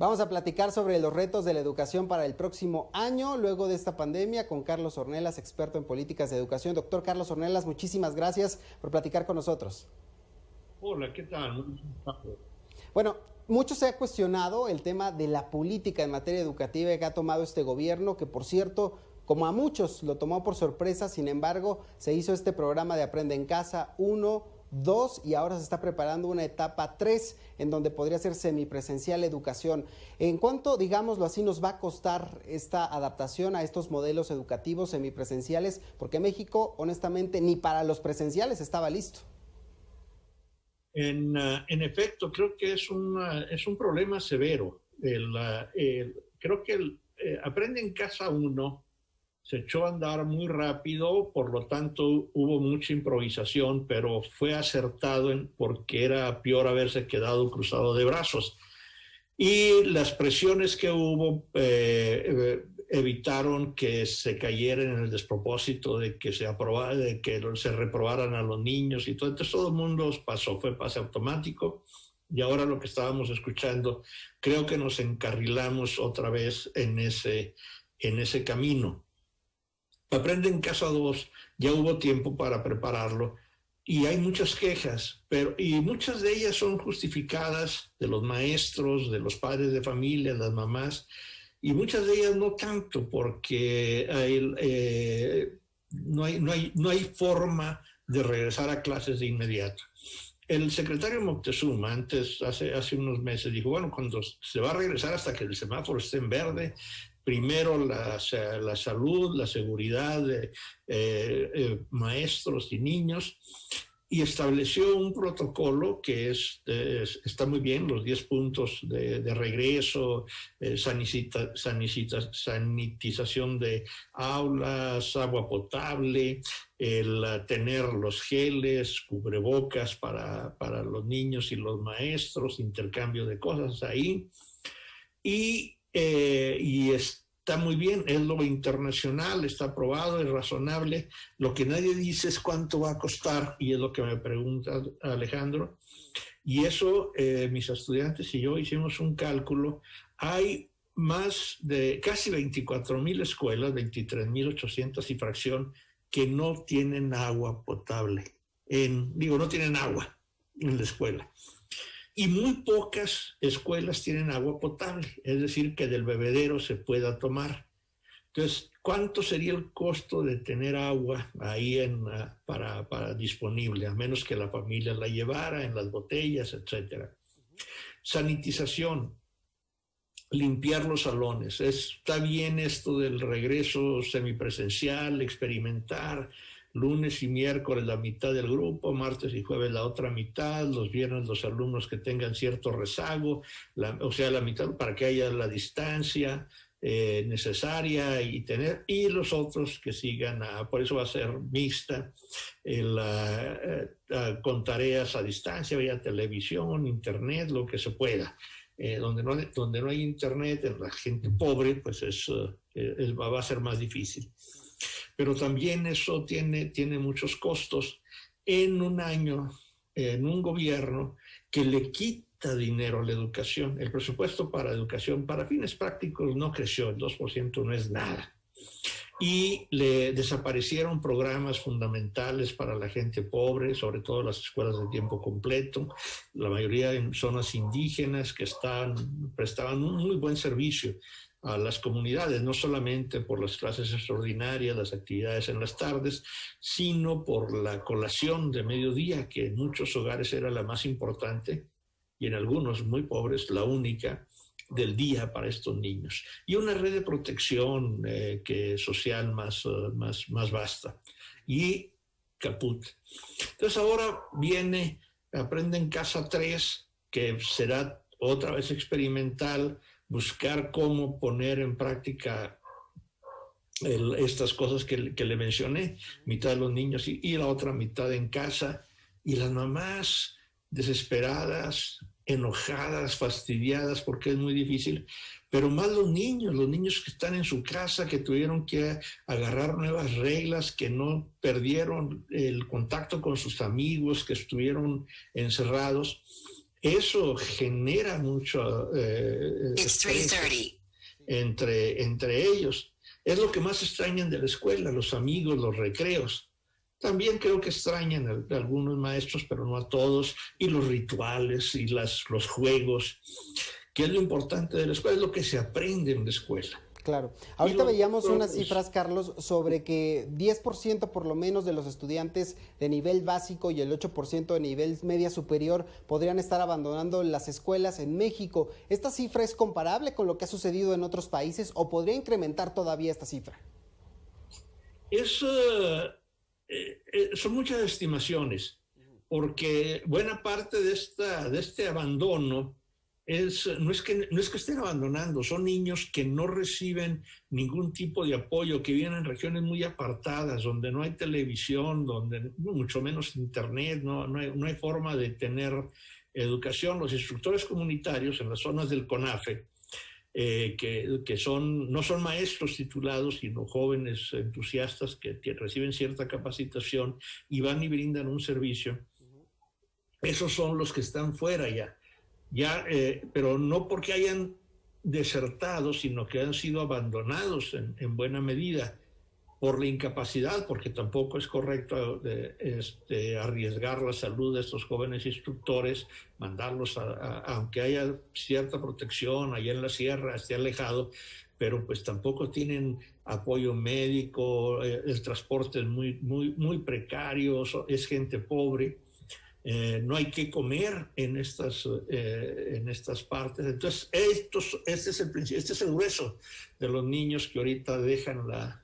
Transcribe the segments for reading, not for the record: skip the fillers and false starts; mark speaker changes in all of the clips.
Speaker 1: Vamos a platicar sobre los retos de la educación para el próximo año, luego de esta pandemia, con Carlos Ornelas, experto en políticas de educación. Doctor Carlos Ornelas, muchísimas gracias por platicar con nosotros.
Speaker 2: Hola, ¿qué tal?
Speaker 1: Bueno, mucho se ha cuestionado el tema de la política en materia educativa que ha tomado este gobierno, que por cierto, como a muchos lo tomó por sorpresa, sin embargo, se hizo este programa de Aprende en Casa 1, 2 y ahora se está preparando una etapa 3 en donde podría ser semipresencial educación. ¿En cuánto, digámoslo así, nos va a costar esta adaptación a estos modelos educativos semipresenciales? Porque México, honestamente, ni para los presenciales estaba listo.
Speaker 2: En efecto, creo que es un problema severo. Creo que Aprende en Casa 1 se echó a andar muy rápido, por lo tanto hubo mucha improvisación, pero fue acertado porque era peor haberse quedado cruzado de brazos. Y las presiones que hubo evitaron que se cayeran en el despropósito de que se reprobaran a los niños y todo. Entonces todo el mundo fue pase automático. Y ahora lo que estábamos escuchando, creo que nos encarrilamos otra vez en ese camino. Aprende en Casa 2, ya hubo tiempo para prepararlo y hay muchas quejas, y muchas de ellas son justificadas de los maestros, de los padres de familia, las mamás, y muchas de ellas no tanto, porque no hay forma de regresar a clases de inmediato. El secretario Moctezuma hace unos meses dijo, bueno, cuando se va a regresar hasta que el semáforo esté en verde, primero la salud, la seguridad de maestros y niños, y estableció un protocolo que está muy bien, los 10 puntos de regreso, sanitización de aulas, agua potable, el tener los geles, cubrebocas para los niños y los maestros, intercambio de cosas ahí, y está muy bien, es lo internacional, está aprobado, es razonable. Lo que nadie dice es cuánto va a costar, y es lo que me pregunta Alejandro. Y eso, mis estudiantes y yo hicimos un cálculo. Hay más de casi 24,000 escuelas, 23,800 y fracción, que no tienen agua potable. No tienen agua en la escuela. Y muy pocas escuelas tienen agua potable, es decir, que del bebedero se pueda tomar. Entonces, ¿cuánto sería el costo de tener agua ahí para disponible, a menos que la familia la llevara en las botellas, etcétera? Sanitización, limpiar los salones. Está bien esto del regreso semipresencial, experimentar. Lunes y miércoles la mitad del grupo, martes y jueves la otra mitad, los viernes los alumnos que tengan cierto rezago, la mitad para que haya la distancia necesaria y los otros que sigan, por eso va a ser mixta, con tareas a distancia, vía televisión, internet, lo que se pueda. Donde no hay internet, en la gente pobre, pues va a ser más difícil. Pero también eso tiene muchos costos en un año, en un gobierno que le quita dinero a la educación. El presupuesto para educación, para fines prácticos, no creció, el 2% no es nada. Y le desaparecieron programas fundamentales para la gente pobre, sobre todo las escuelas de tiempo completo, la mayoría en zonas indígenas que prestaban un muy buen servicio a las comunidades, no solamente por las clases extraordinarias, las actividades en las tardes, sino por la colación de mediodía, que en muchos hogares era la más importante y en algunos muy pobres la única del día para estos niños. Y una red de protección social más vasta. Y caput. Entonces ahora viene Aprende en Casa 3, que será otra vez experimental, buscar cómo poner en práctica estas cosas que le mencioné, mitad de los niños y la otra mitad en casa, y las mamás desesperadas, enojadas, fastidiadas porque es muy difícil, pero más los niños que están en su casa, que tuvieron que agarrar nuevas reglas, que no perdieron el contacto con sus amigos, que estuvieron encerrados. Eso genera mucho estrés entre ellos. Es lo que más extrañan de la escuela, los amigos, los recreos. También creo que extrañan a algunos maestros, pero no a todos, y los rituales y los juegos, que es lo importante de la escuela, es lo que se aprende en la escuela.
Speaker 1: Claro. Ahorita veíamos unas cifras, Carlos, sobre que 10% por lo menos de los estudiantes de nivel básico y el 8% de nivel media superior podrían estar abandonando las escuelas en México. ¿Esta cifra es comparable con lo que ha sucedido en otros países o podría incrementar todavía esta cifra?
Speaker 2: Son muchas estimaciones, porque buena parte de este abandono no es que estén abandonando, son niños que no reciben ningún tipo de apoyo, que viven en regiones muy apartadas, donde no hay televisión, donde mucho menos internet, no hay forma de tener educación. Los instructores comunitarios en las zonas del CONAFE, que no son maestros titulados, sino jóvenes entusiastas que reciben cierta capacitación y van y brindan un servicio, esos son los que están fuera ya, pero no porque hayan desertado, sino que han sido abandonados en buena medida por la incapacidad, porque tampoco es correcto arriesgar la salud de estos jóvenes instructores, mandarlos aunque haya cierta protección allá en la sierra, esté alejado, pero pues tampoco tienen apoyo médico, el transporte es muy precario, es gente pobre. No hay que comer en estas partes. Entonces, este es el grueso de los niños que ahorita dejan la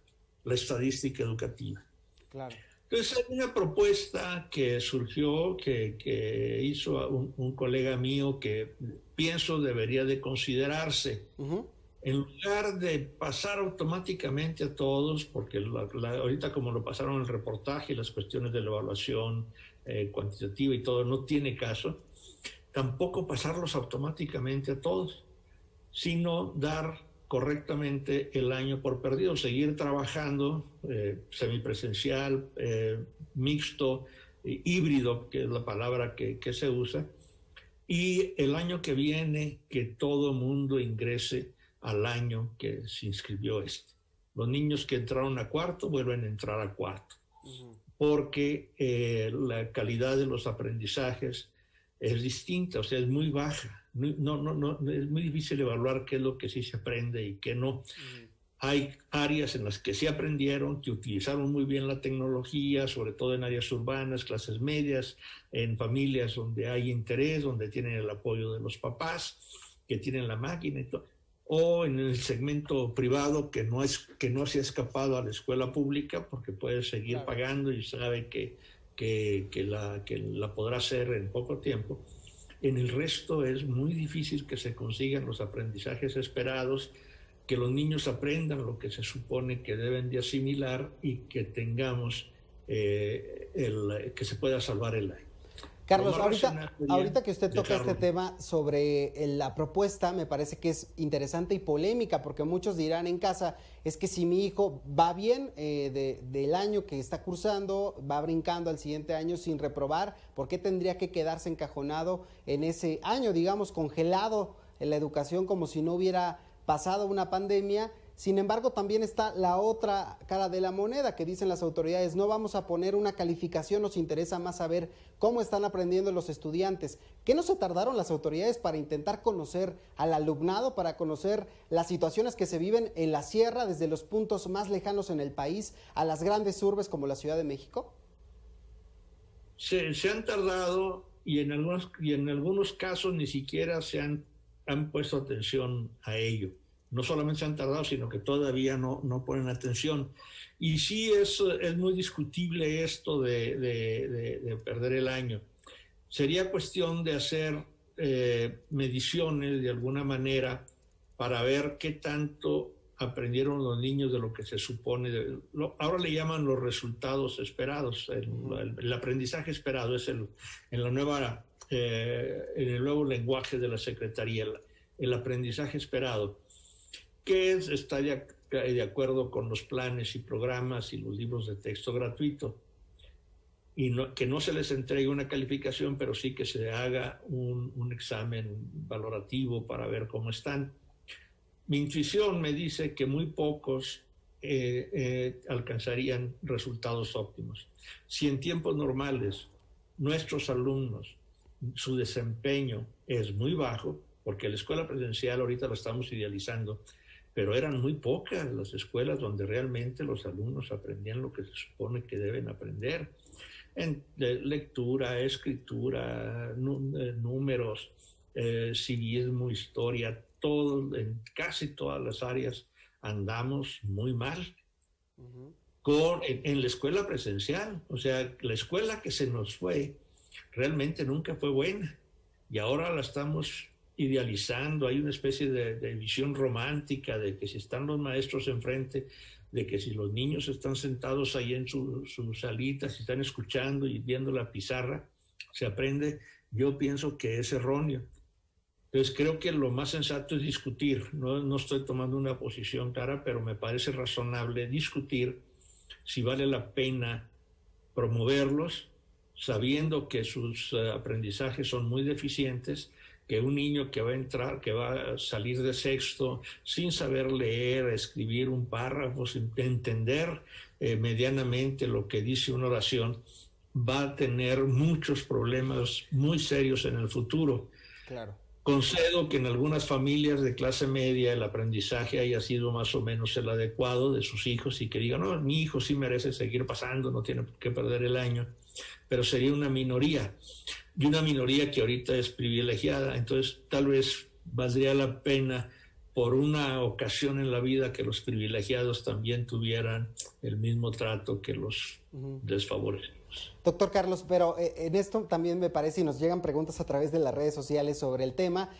Speaker 2: estadística educativa.
Speaker 1: Claro.
Speaker 2: Entonces, hay una propuesta que surgió, que hizo un colega mío que pienso debería de considerarse. En lugar de pasar automáticamente a todos, porque ahorita como lo pasaron el reportaje y las cuestiones de la evaluación cuantitativa y todo, no tiene caso, tampoco pasarlos automáticamente a todos, sino dar correctamente el año por perdido, seguir trabajando semipresencial, mixto, híbrido, que es la palabra que se usa, y el año que viene que todo mundo ingrese al año que se inscribió Los niños que entraron a cuarto vuelven a entrar a cuarto, porque la calidad de los aprendizajes es distinta, o sea, es muy baja. No, es muy difícil evaluar qué es lo que sí se aprende y qué no. Hay áreas en las que sí aprendieron, que utilizaron muy bien la tecnología, sobre todo en áreas urbanas, clases medias, en familias donde hay interés, donde tienen el apoyo de los papás, que tienen la máquina y todo, o en el segmento privado que no se ha escapado a la escuela pública porque puede seguir pagando y sabe que la podrá hacer en poco tiempo. En el resto es muy difícil que se consigan los aprendizajes esperados, que los niños aprendan lo que se supone que deben de asimilar y que tengamos que se pueda salvar el año.
Speaker 1: Carlos, ahorita que usted toca este tema sobre la propuesta, me parece que es interesante y polémica, porque muchos dirán en casa, es que si mi hijo va bien del año que está cursando, va brincando al siguiente año sin reprobar, ¿por qué tendría que quedarse encajonado en ese año, digamos, congelado en la educación como si no hubiera pasado una pandemia? Sin embargo, también está la otra cara de la moneda, que dicen las autoridades, no vamos a poner una calificación, nos interesa más saber cómo están aprendiendo los estudiantes. ¿Qué no se tardaron las autoridades para intentar conocer al alumnado, para conocer las situaciones que se viven en la sierra, desde los puntos más lejanos en el país a las grandes urbes como la Ciudad de México?
Speaker 2: Se han tardado y en algunos casos ni siquiera han puesto atención a ello. No solamente se han tardado, sino que todavía no ponen atención. Y sí es muy discutible esto de perder el año. Sería cuestión de hacer mediciones de alguna manera para ver qué tanto aprendieron los niños de lo que se supone. Ahora le llaman los resultados esperados. El aprendizaje esperado es en el nuevo lenguaje de la Secretaría, el aprendizaje esperado, que está de acuerdo con los planes y programas y los libros de texto gratuito. y que no se les entregue una calificación, pero sí que se haga un examen valorativo para ver cómo están. Mi intuición me dice que muy pocos alcanzarían resultados óptimos. Si en tiempos normales nuestros alumnos, su desempeño es muy bajo, porque la escuela presencial ahorita la estamos idealizando, pero eran muy pocas las escuelas donde realmente los alumnos aprendían lo que se supone que deben aprender, en lectura, escritura, números, civismo, historia, todo, en casi todas las áreas andamos muy mal. En la escuela presencial. O sea, la escuela que se nos fue realmente nunca fue buena y ahora la estamos idealizando. Hay una especie de visión romántica de que si están los maestros enfrente, de que si los niños están sentados ahí en sus salitas, si están escuchando y viendo la pizarra, se aprende. Yo pienso que es erróneo. Entonces creo que lo más sensato es discutir. No estoy tomando una posición clara, pero me parece razonable discutir si vale la pena promoverlos, sabiendo que sus aprendizajes son muy deficientes, que un niño que va a salir de sexto sin saber leer, escribir un párrafo, sin entender medianamente lo que dice una oración, va a tener muchos problemas muy serios en el futuro.
Speaker 1: Claro.
Speaker 2: Concedo que en algunas familias de clase media el aprendizaje haya sido más o menos el adecuado de sus hijos y que digan, no, mi hijo sí merece seguir pasando, no tiene por qué perder el año, pero sería una minoría, y una minoría que ahorita es privilegiada. Entonces tal vez valdría la pena por una ocasión en la vida que los privilegiados también tuvieran el mismo trato que los desfavorecidos.
Speaker 1: Doctor Carlos, pero en esto también me parece, y nos llegan preguntas a través de las redes sociales sobre el tema,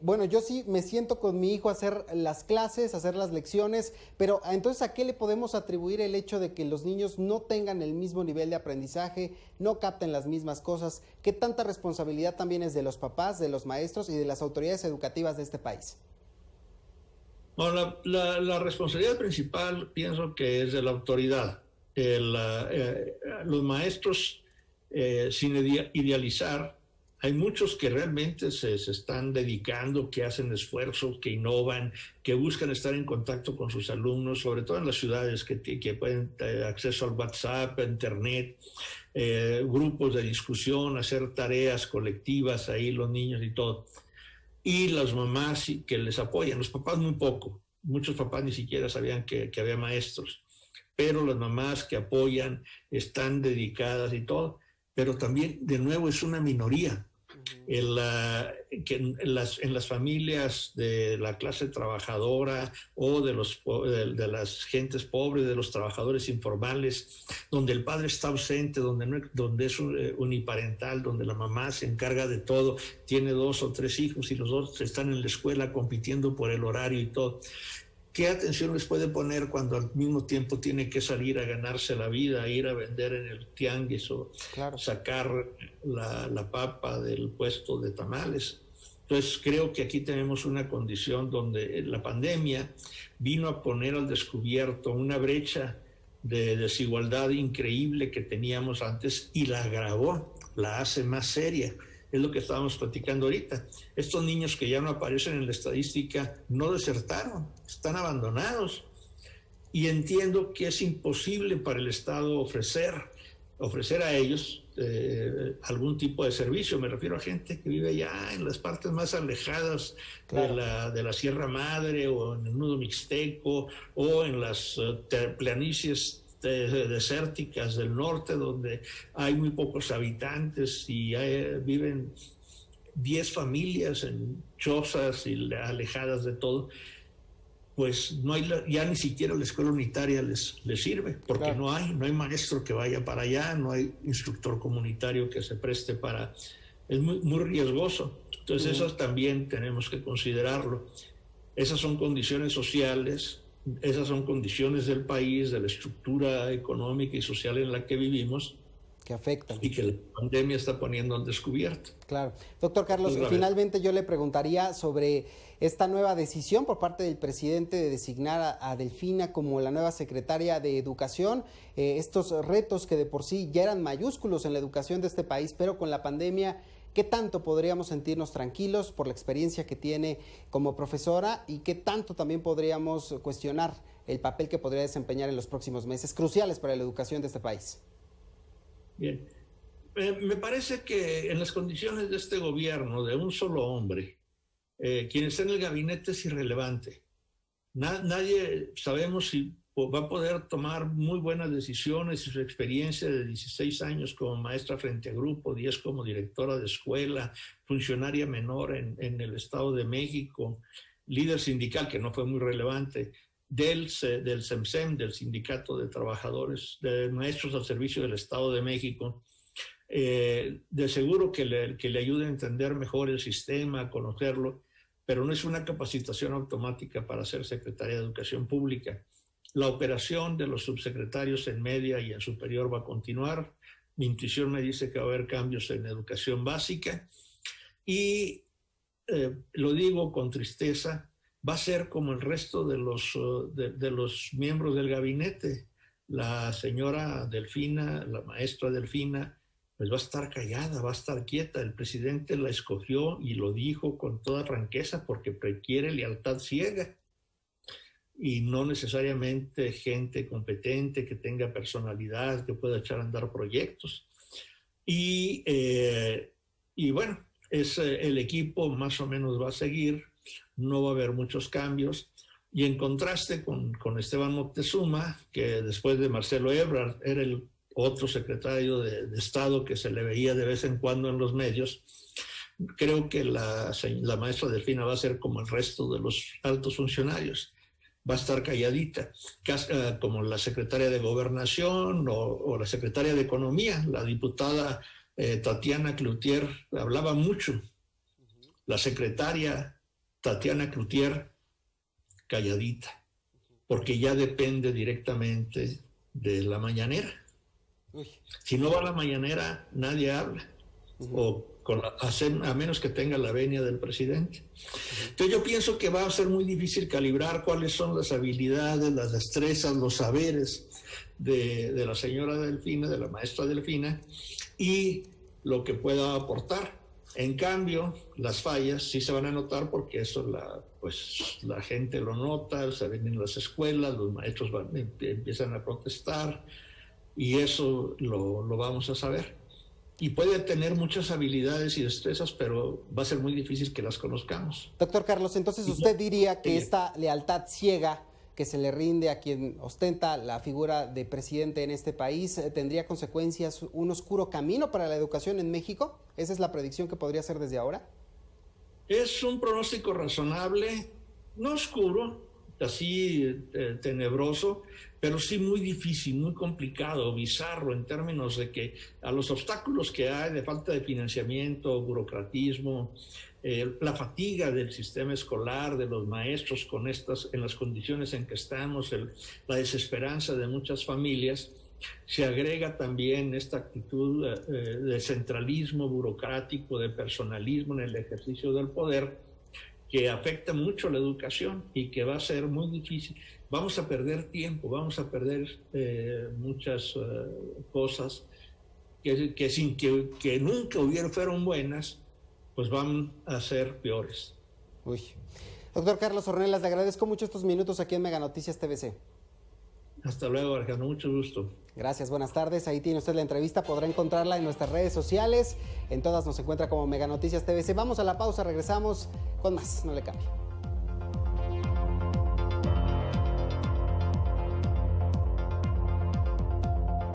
Speaker 1: bueno, yo sí me siento con mi hijo a hacer las clases, a hacer las lecciones, pero entonces ¿a qué le podemos atribuir el hecho de que los niños no tengan el mismo nivel de aprendizaje, no capten las mismas cosas? ¿Qué tanta responsabilidad también es de los papás, de los maestros y de las autoridades educativas de este país?
Speaker 2: Bueno, la responsabilidad principal pienso que es de la autoridad. Los maestros, sin idealizar, hay muchos que realmente se están dedicando, que hacen esfuerzos, que innovan, que buscan estar en contacto con sus alumnos, sobre todo en las ciudades que pueden tener acceso al WhatsApp, a Internet, grupos de discusión, hacer tareas colectivas ahí los niños y todo. Y las mamás que les apoyan, los papás muy poco, muchos papás ni siquiera sabían que había maestros, pero las mamás que apoyan están dedicadas y todo, pero también de nuevo es una minoría. En las familias de la clase trabajadora o de las gentes pobres, de los trabajadores informales, donde el padre está ausente, donde es uniparental, donde la mamá se encarga de todo, tiene 2 o 3 hijos y los 2 están en la escuela compitiendo por el horario y todo. ¿Qué atención les puede poner cuando al mismo tiempo tiene que salir a ganarse la vida, ir a vender en el tianguis o sacar la papa del puesto de tamales? Entonces creo que aquí tenemos una condición donde la pandemia vino a poner al descubierto una brecha de desigualdad increíble que teníamos antes y la agravó, la hace más seria. Es lo que estábamos platicando ahorita. Estos niños que ya no aparecen en la estadística no desertaron, están abandonados. Y entiendo que es imposible para el Estado ofrecer a ellos algún tipo de servicio. Me refiero a gente que vive ya en las partes más alejadas de la Sierra Madre o en el Nudo Mixteco o en las planicies desérticas del norte, donde hay muy pocos habitantes y viven 10 familias en chozas y alejadas de todo. Pues no hay ya ni siquiera la escuela unitaria les sirve, porque no hay maestro que vaya para allá, no hay instructor comunitario que se preste para... Es muy, muy riesgoso. Entonces eso también tenemos que considerarlo. Esas son condiciones sociales, esas son condiciones del país, de la estructura económica y social en la que vivimos,
Speaker 1: Que afectan.
Speaker 2: Y que la pandemia está poniendo al descubierto.
Speaker 1: Claro. Doctor Carlos, finalmente yo le preguntaría sobre esta nueva decisión por parte del presidente de designar a Delfina como la nueva secretaria de Educación, estos retos que de por sí ya eran mayúsculos en la educación de este país, pero con la pandemia, ¿qué tanto podríamos sentirnos tranquilos por la experiencia que tiene como profesora y qué tanto también podríamos cuestionar el papel que podría desempeñar en los próximos meses, cruciales para la educación de este país?
Speaker 2: Bien, me parece que en las condiciones de este gobierno, de un solo hombre, quien está en el gabinete es irrelevante. Nadie sabemos si va a poder tomar muy buenas decisiones y su experiencia de 16 años como maestra frente a grupo, 10 como directora de escuela, funcionaria menor en el Estado de México, líder sindical, que no fue muy relevante, del SEMSEM, del Sindicato de Trabajadores, de Maestros al Servicio del Estado de México, de seguro que le ayude a entender mejor el sistema, a conocerlo, pero no es una capacitación automática para ser secretaria de Educación Pública. La operación de los subsecretarios en media y en superior va a continuar. Mi intuición me dice que va a haber cambios en educación básica y lo digo con tristeza, va a ser como el resto de los miembros del gabinete. La señora Delfina, la maestra Delfina, pues va a estar callada, va a estar quieta. El presidente la escogió y lo dijo con toda franqueza porque requiere lealtad ciega y no necesariamente gente competente, que tenga personalidad, que pueda echar a andar proyectos. Y bueno, el equipo más o menos va a seguir. No va a haber muchos cambios. Y en contraste con Esteban Moctezuma, que después de Marcelo Ebrard era el otro secretario de Estado que se le veía de vez en cuando en los medios, creo que la maestra Delfina va a ser como el resto de los altos funcionarios. Va a estar calladita, como la secretaria de Gobernación o la secretaria de Economía, la diputada Tatiana Cloutier, hablaba mucho. La secretaria Tatiana Cloutier, calladita, porque ya depende directamente de la mañanera. Si no va a la mañanera, nadie habla, a menos que tenga la venia del presidente. Entonces yo pienso que va a ser muy difícil calibrar cuáles son las habilidades, las destrezas, los saberes de la señora Delfina, de la maestra Delfina, y lo que pueda aportar. En cambio, las fallas sí se van a notar porque eso la gente lo nota, se ven en las escuelas, los maestros empiezan a protestar y eso lo vamos a saber. Y puede tener muchas habilidades y destrezas, pero va a ser muy difícil que las conozcamos.
Speaker 1: Doctor Carlos, entonces usted diría que esta lealtad ciega que se le rinde a quien ostenta la figura de presidente en este país tendría consecuencias, un oscuro camino para la educación en México. ¿Esa es la predicción que podría hacer desde ahora?
Speaker 2: Es un pronóstico razonable, no oscuro, así tenebroso, pero sí muy difícil, muy complicado, bizarro en términos de que a los obstáculos que hay de falta de financiamiento, burocratismo, la fatiga del sistema escolar, de los maestros en las condiciones en que estamos, la desesperanza de muchas familias, se agrega también esta actitud de centralismo burocrático, de personalismo en el ejercicio del poder, que afecta mucho a la educación y que va a ser muy difícil. Vamos a perder tiempo, vamos a perder muchas cosas que sin que nunca fueron buenas, pues van a ser peores.
Speaker 1: Uy. Doctor Carlos Ornelas, le agradezco mucho estos minutos aquí en Mega Noticias TVC.
Speaker 2: Hasta luego, Alejandro, mucho gusto.
Speaker 1: Gracias, buenas tardes. Ahí tiene usted la entrevista, podrá encontrarla en nuestras redes sociales. En todas nos encuentra como Mega Noticias TVC. Vamos a la pausa, regresamos con más, no le cambie.